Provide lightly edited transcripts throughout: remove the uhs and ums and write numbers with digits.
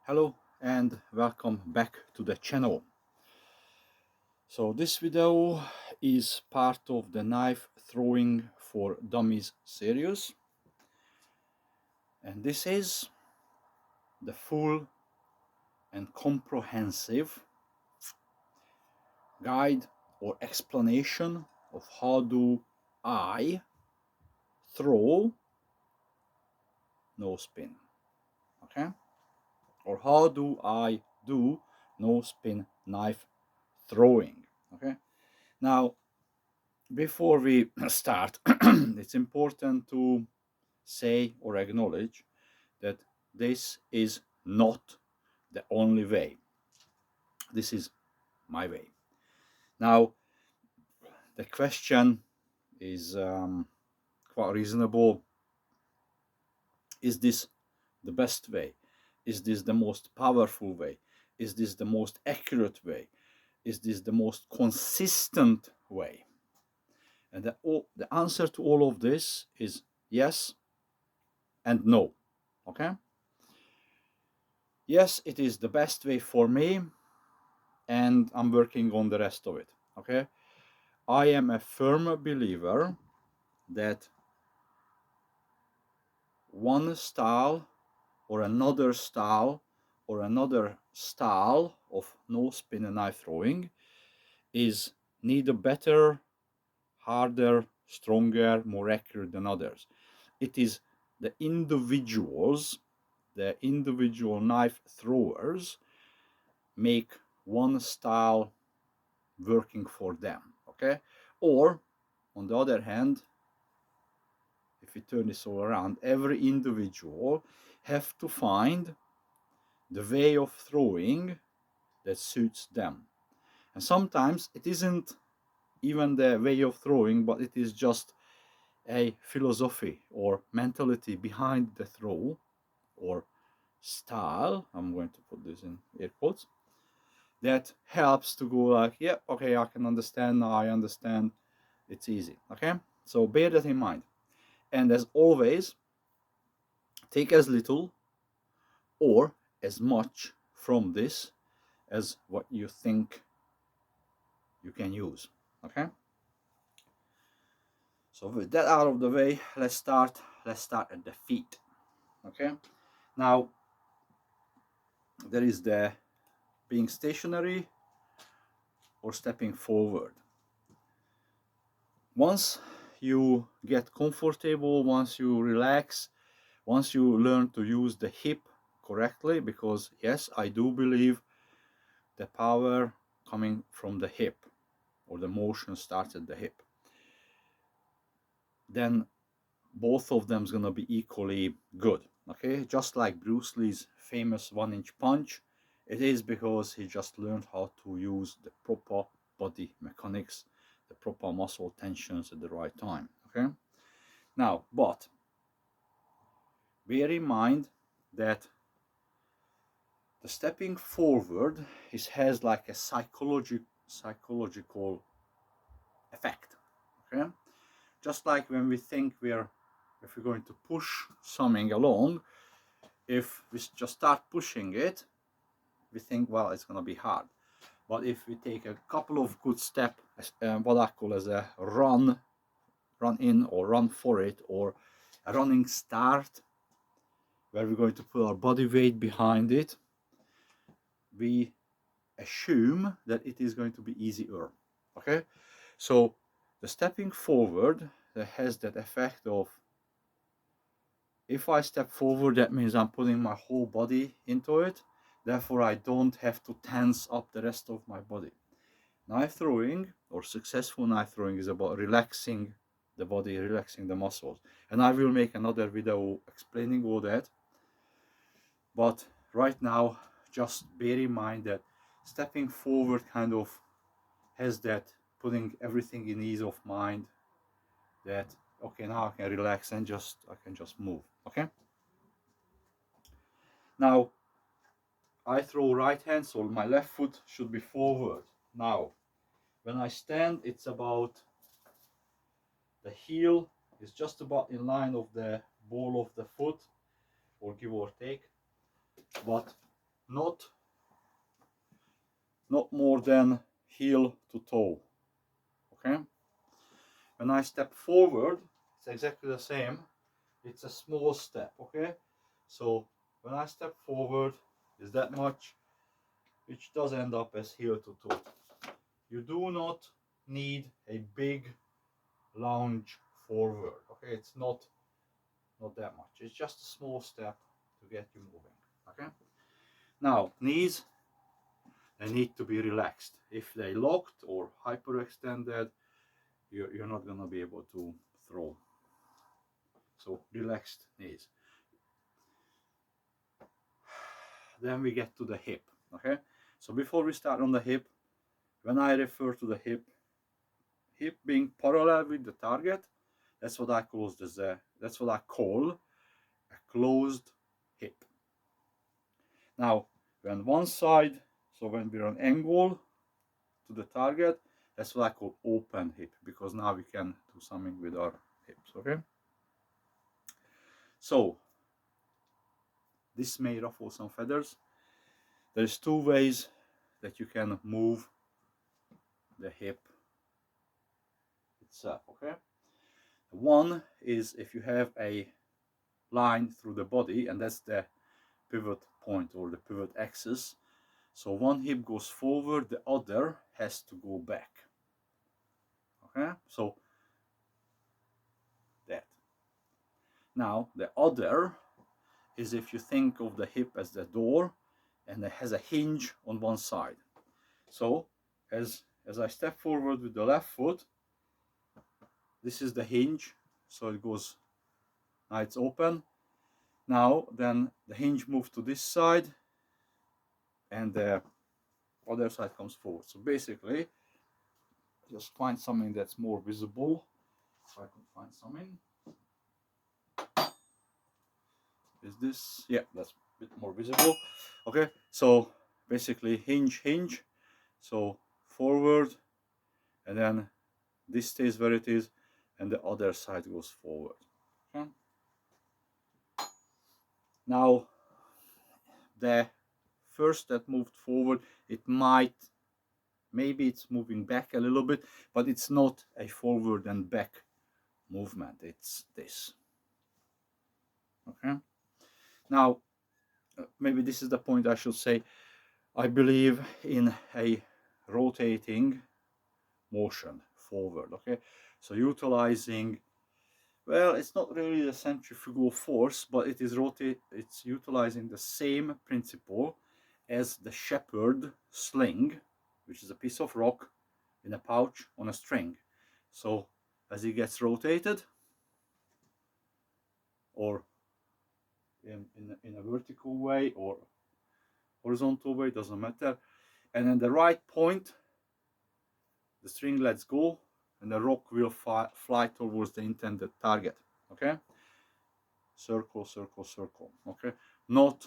Hello and welcome back to the channel. So this video is part of the knife throwing for dummies series, and this is the full and comprehensive guide or explanation of how do I throw no spin, okay, or how do I do no spin knife throwing. Okay, now before we start, it's important to say or acknowledge that this is not the only way. This is my way. Now, the question is quite reasonable. Is this the best way? Is this the most powerful way? Is this the most accurate way? Is this the most consistent way? And the answer to all of this is yes and no. Okay? Yes, it is the best way for me, and I'm working on the rest of it. Okay? I am a firm believer that one style or another style or another style of no spin and knife throwing is neither better, harder, stronger, more accurate than others. It is the individuals, the individual knife throwers make one style working for them. Okay? Or on the other hand, if we turn this all around, every individual have to find the way of throwing that suits them. And sometimes it isn't even the way of throwing, but it is just a philosophy or mentality behind the throw or style. I'm going to put this in air quotes. That helps to go like, yeah, okay, I can understand now. I understand. It's easy. Okay, so bear that in mind. And as always, take as little or as much from this as what you think you can use. Okay, so with that out of the way, let's start at the feet. Okay, now there is the being stationary or stepping forward. Once you get comfortable, once you relax, once you learn to use the hip correctly, because yes, I do believe the power coming from the hip or the motion starts at the hip, then both of them is going to be equally good. Okay, just like Bruce Lee's famous 1-inch punch, it is because he just learned how to use the proper body mechanics, the proper muscle tensions at the right time. Okay, now, but bear in mind that the stepping forward has like a psychological effect. Okay, just like when we think if we're going to push something along, if we just start pushing it, we think, well, it's going to be hard. But if we take a couple of good steps, what I call as a run in or run for it, or a running start, where we're going to put our body weight behind it, we assume that it is going to be easier. Okay, so the stepping forward that has that effect of, if I step forward, that means I'm putting my whole body into it. Therefore, I don't have to tense up the rest of my body. Knife throwing or successful knife throwing is about relaxing the body, relaxing the muscles. And I will make another video explaining all that. But right now, just bear in mind that stepping forward kind of has that putting everything in ease of mind, that okay, now I can relax and I can just move. Okay, now I throw right hand, so my left foot should be forward. Now when I stand, it's about the heel is just about in line of the ball of the foot, or give or take. But not more than heel to toe. Okay, when I step forward, it's exactly the same. It's a small step. Okay, so when I step forward, is that much, which does end up as heel to toe. You do not need a big lunge forward. Okay, it's not that much. It's just a small step to get you moving. Okay, now knees, they need to be relaxed. If they locked or hyperextended, you're not going to be able to throw. So relaxed knees. Then we get to the hip. Okay, so before we start on the hip, when I refer to the hip being parallel with the target, that's what I call a closed hip. Now, when one side, so when we're on angle to the target, that's what I call open hip, because now we can do something with our hips. Okay, so this may ruffle some feathers. There's two ways that you can move the hip itself. Okay, one is if you have a line through the body, and that's the pivot point or the pivot axis. So one hip goes forward, the other has to go back. Okay, so that. Now the other is if you think of the hip as the door and it has a hinge on one side. So as I step forward with the left foot, this is the hinge, so it goes, now it's open. Now then the hinge moves to this side and the other side comes forward. So basically, just find something that's more visible. If I can find something. Is this? Yeah, that's a bit more visible. Okay, so basically hinge. So forward, and then this stays where it is, and the other side goes forward. Okay. Now, the first that moved forward, maybe it's moving back a little bit, but it's not a forward and back movement. It's this. Okay. Now, maybe this is the point I should say. I believe in a rotating motion forward. Okay, so utilizing, well, it's not really the centrifugal force, but it's utilizing the same principle as the shepherd sling, which is a piece of rock in a pouch on a string. So as it gets rotated, or in a vertical way or horizontal way, doesn't matter, and at the right point the string lets go and the rock will fly towards the intended target. Okay, circle, okay, not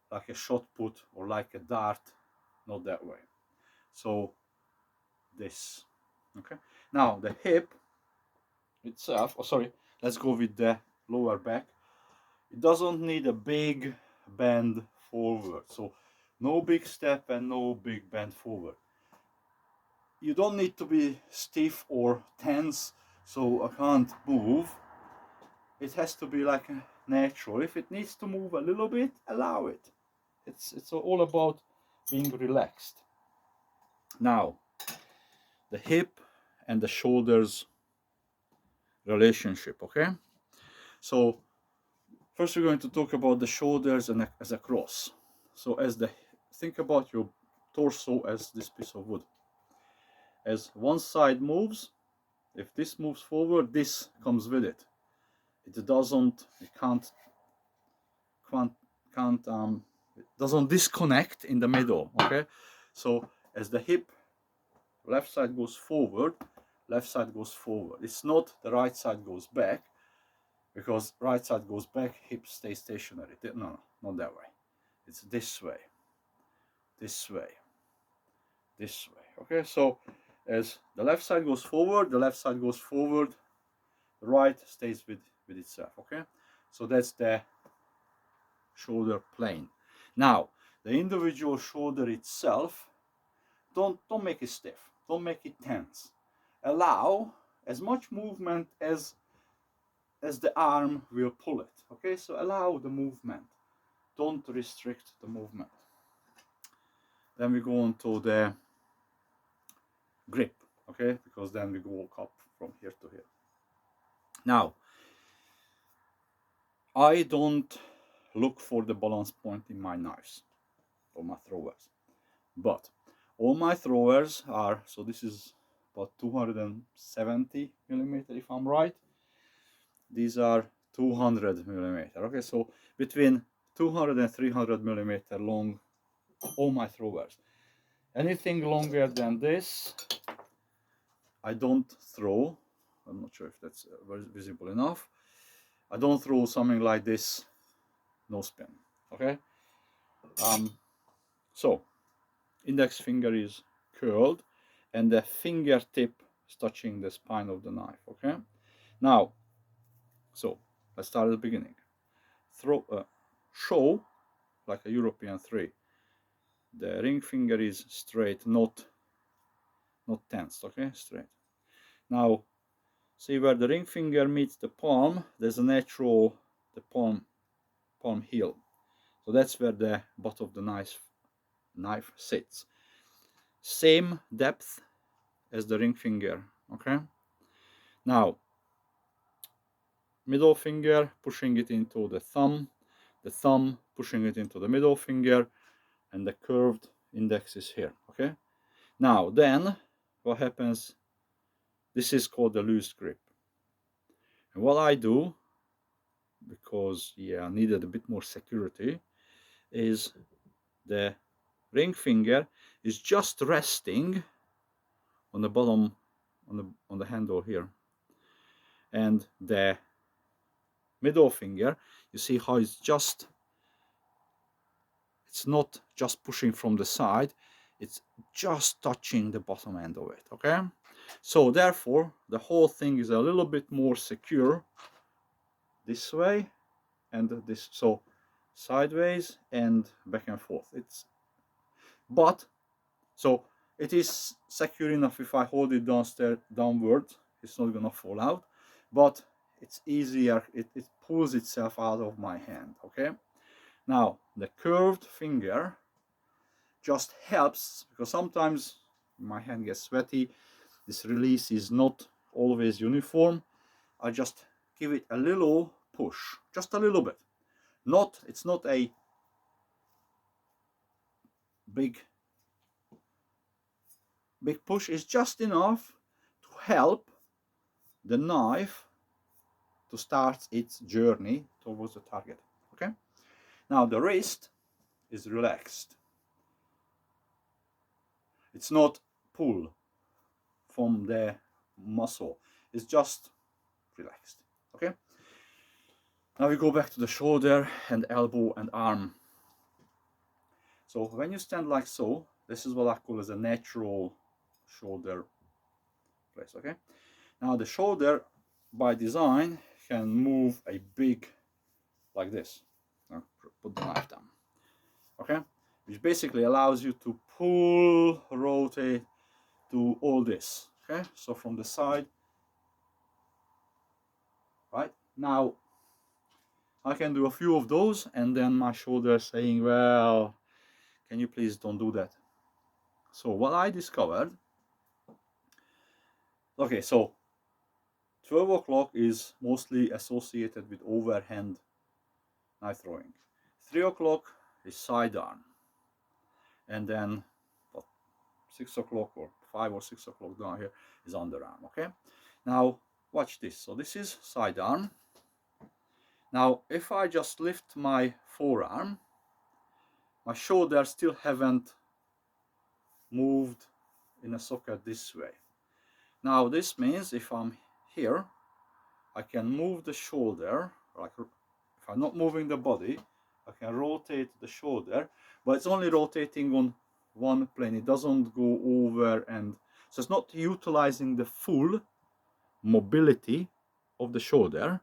like a shot put or like a dart, not that way. So this. Okay, now the hip itself, let's go with the lower back. It doesn't need a big bend forward, so no big step and no big bend forward. You don't need to be stiff or tense, so I can't move. It has to be like natural. If it needs to move a little bit, allow it. It's all about being relaxed. Now, the hip and the shoulders relationship, okay? So first we're going to talk about the shoulders and as a cross. So think about your torso as this piece of wood. As one side moves, if this moves forward, this comes with it. It doesn't disconnect in the middle. Okay, so as the hip left side goes forward, left side goes forward. It's not the right side goes back, because right side goes back, hip stays stationary. No, not that way. It's this way, this way, this way. Okay, so as the left side goes forward, the left side goes forward, the right stays with itself. Okay, so that's the shoulder plane. Now, the individual shoulder itself, don't make it stiff, don't make it tense. Allow as much movement as the arm will pull it. Okay, so allow the movement, don't restrict the movement. Then we go on to the grip, okay, because then we go up from here to here. Now, I don't look for the balance point in my knives or my throwers, but all my throwers are, so this is about 270 millimeter if I'm right. These are 200 millimeter. Okay, so between 200 and 300 millimeter long, all my throwers. Anything longer than this, I don't throw. I'm not sure if that's visible enough. I don't throw something like this, no spin. Okay. So index finger is curled, and the fingertip is touching the spine of the knife. Okay. Now, so let's start at the beginning. Show like a European 3. The ring finger is straight, not tensed. Okay, straight. Now, see where the ring finger meets the palm. There's a natural palm heel. So that's where the butt of the knife sits. Same depth as the ring finger. Okay. Now, middle finger pushing it into the thumb pushing it into the middle finger, and the curved index is here. Okay. Now then, what happens? This is called the loose grip. And what I do, because I needed a bit more security, is the ring finger is just resting on the bottom, on the handle here, and the middle finger, you see how it's not just pushing from the side, it's just touching the bottom end of it. Okay, so therefore the whole thing is a little bit more secure this way and this, so sideways and back and forth. So it is secure enough. If I hold it downward, it's not gonna fall out, but it's easier, it pulls itself out of my hand. Okay, now the curved finger just helps, because sometimes my hand gets sweaty, this release is not always uniform. I just give it a little push, just a little bit. It's not a big push, is just enough to help the knife to start its journey towards the target. Okay, now the wrist is relaxed, it's not pull from the muscle, it's just relaxed. Okay, now we go back to the shoulder and elbow and arm. So when you stand like so, this is what I call as a natural shoulder place. Okay, now the shoulder by design can move a big like this. Now put the knife down. Okay, which basically allows you to pull, rotate, do all this. Okay, so from the side, right? Now I can do a few of those, and then my shoulder saying, well, can you please don't do that? So what I discovered, okay, so 12 o'clock is mostly associated with overhand knife throwing. 3 o'clock is sidearm, and then 6 o'clock or 5 or 6 o'clock down here is underarm. Okay, now watch this. So this is sidearm. Now if I just lift my forearm, my shoulder still haven't moved in a socket this way. Now this means if I'm here, I can move the shoulder, like if I'm not moving the body, I can rotate the shoulder, but it's only rotating on one plane. It doesn't go over, and so it's not utilizing the full mobility of the shoulder.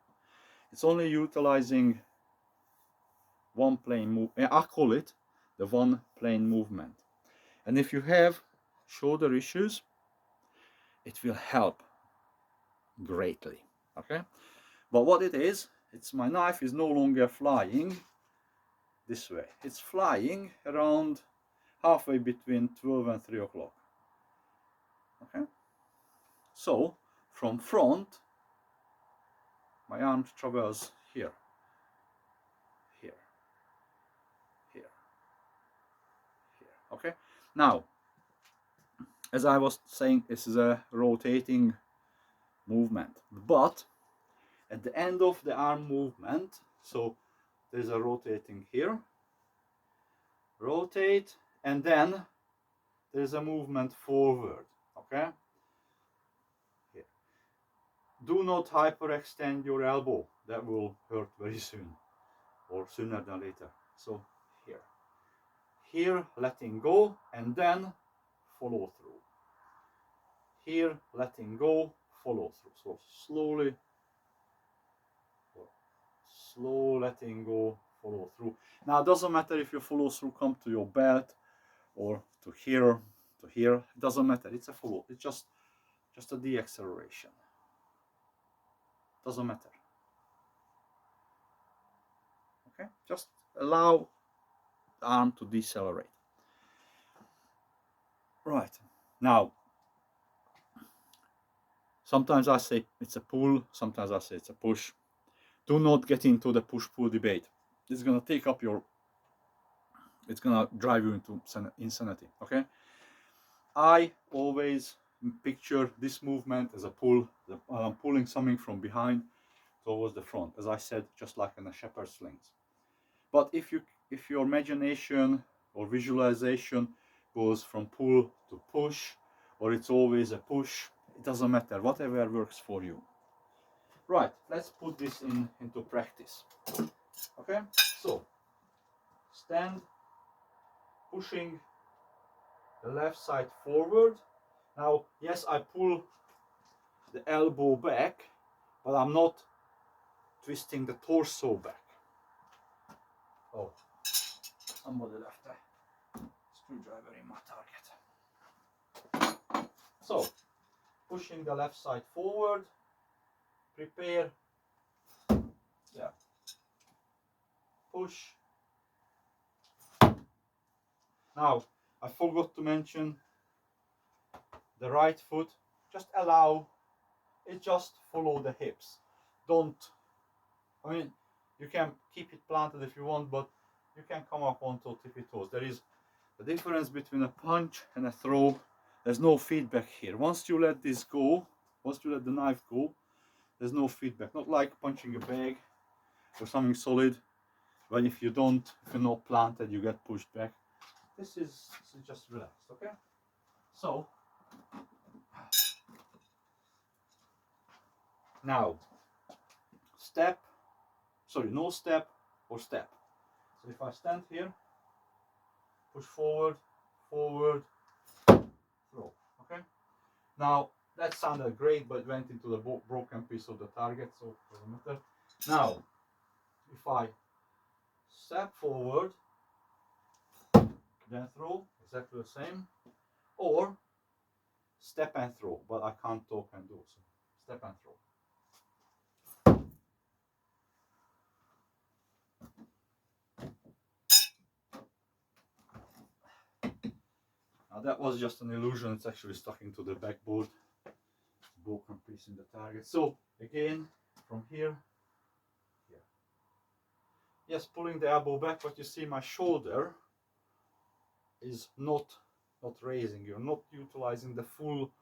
It's only utilizing one plane move. I call it the one plane movement. And if you have shoulder issues, it will help greatly. Okay, but what it is, it's my knife is no longer flying this way. It's flying around halfway between 12 and 3 o'clock. Okay, so from front, my arm travels here, here, here, here. Okay, now, as I was saying, this is a rotating movement, but at the end of the arm movement, so there's a rotating here, rotate, and then there's a movement forward. Okay, here. Do not hyperextend your elbow, that will hurt very soon, or sooner than later. So here letting go, and then follow through. Here letting go, follow through. So slowly, slow letting go, follow through. Now it doesn't matter if your follow through come to your belt or to here, it doesn't matter. It's a follow. It's just a deacceleration. Doesn't matter. Okay, just allow the arm to decelerate. Right, now sometimes I say it's a pull, sometimes I say it's a push. Do not get into the push-pull debate. It's gonna take up your, it's gonna drive you into insanity. Okay, I always picture this movement as a pull. I'm pulling something from behind towards the front, as I said, just like in a shepherd's slings. But if your imagination or visualization goes from pull to push, or it's always a push, it doesn't matter, whatever works for you. Right, let's put this into practice. Okay, so stand, pushing the left side forward. Now, yes, I pull the elbow back, but I'm not twisting the torso back. Oh, somebody left a screwdriver in my target. So, pushing the left side forward, prepare, yeah, push. Now, I forgot to mention the right foot, just allow it, just follow the hips. Don't, I mean, you can keep it planted if you want, but you can come up onto tippy toes. There is a difference between a punch and a throw. There's no feedback here. Once you let this go, once you let the knife go, there's no feedback. Not like punching a bag or something solid, when if you're not planted, you get pushed back. This is just relaxed, okay? So, now, no step or step. So if I stand here, push forward, forward, throw, okay? Now, that sounded great, but went into the broken piece of the target, so it doesn't matter. Now, if I step forward, then throw, exactly the same, or step and throw, but I can't talk and do, so step and throw. Now that was just an illusion, it's actually stuck into the backboard, broken piece in the target. So again, from here, yes, pulling the elbow back, but you see my shoulder is not raising. You're not utilizing the full.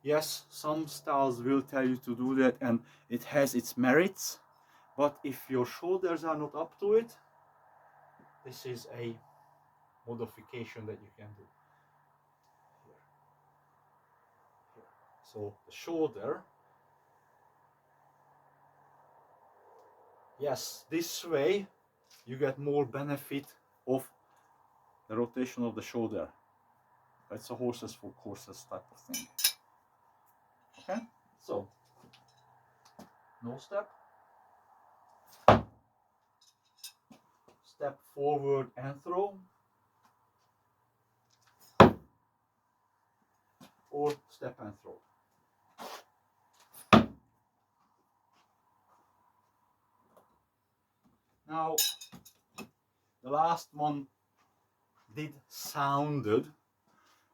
Yes, some styles will tell you to do that, and it has its merits, but if your shoulders are not up to it, this is a modification that you can do. Here. So the shoulder, yes, this way you get more benefit of the rotation of the shoulder. That's a horses for courses type of thing. Okay, so no step, step forward and throw, or step and throw. Now, the last one did sounded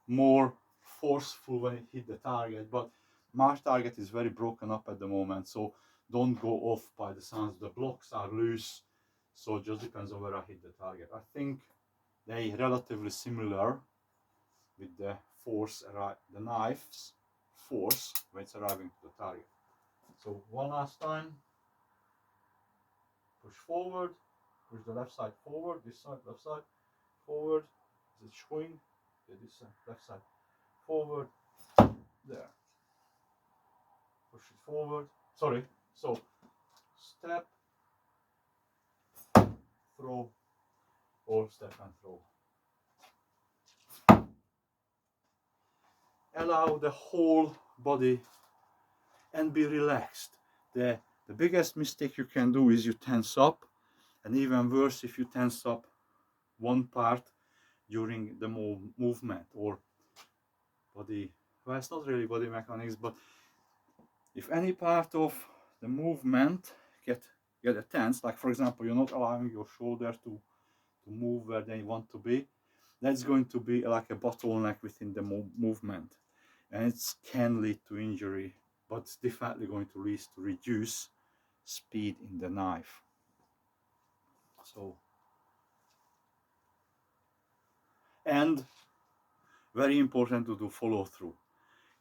more forceful when it hit the target, but my target is very broken up at the moment, so don't go off by the sounds. The blocks are loose, so it just depends on where I hit the target. I think they relatively similar with the force, the knife's force when it's arriving to the target. So one last time, push forward, push the left side forward, this side, left side, forward. Is it showing? Yeah, this side, left side, forward, there. Push it forward. Sorry. So step, throw, or step and throw. Allow the whole body and be relaxed. The biggest mistake you can do is you tense up, and even worse if you tense up one part during the movement or body. Well, it's not really body mechanics, but if any part of the movement get tense, like for example, you're not allowing your shoulder to move where they want to be, that's going to be like a bottleneck within the movement, and it can lead to injury, but it's definitely going to lead to reduce speed in the knife. So, and very important to do follow through.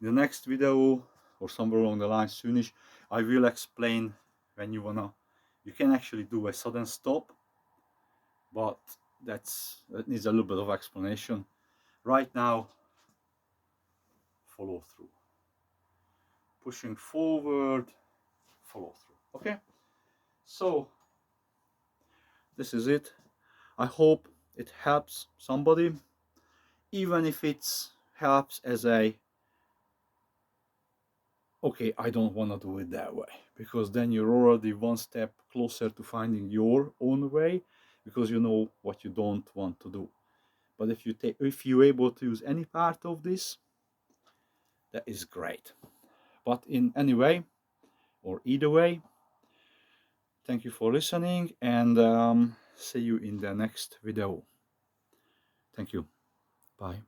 In the next video or somewhere along the line soonish, I will explain when you can actually do a sudden stop, but that needs a little bit of explanation. Right now, follow through. Pushing forward, follow through. Okay, so this is it. I hope it helps somebody, even if it helps as a okay, I don't want to do it that way, because then you're already one step closer to finding your own way, because you know what you don't want to do. But if you're able to use any part of this, that is great. But in any way, or either way, thank you for listening, and see you in the next video. Thank you. Bye.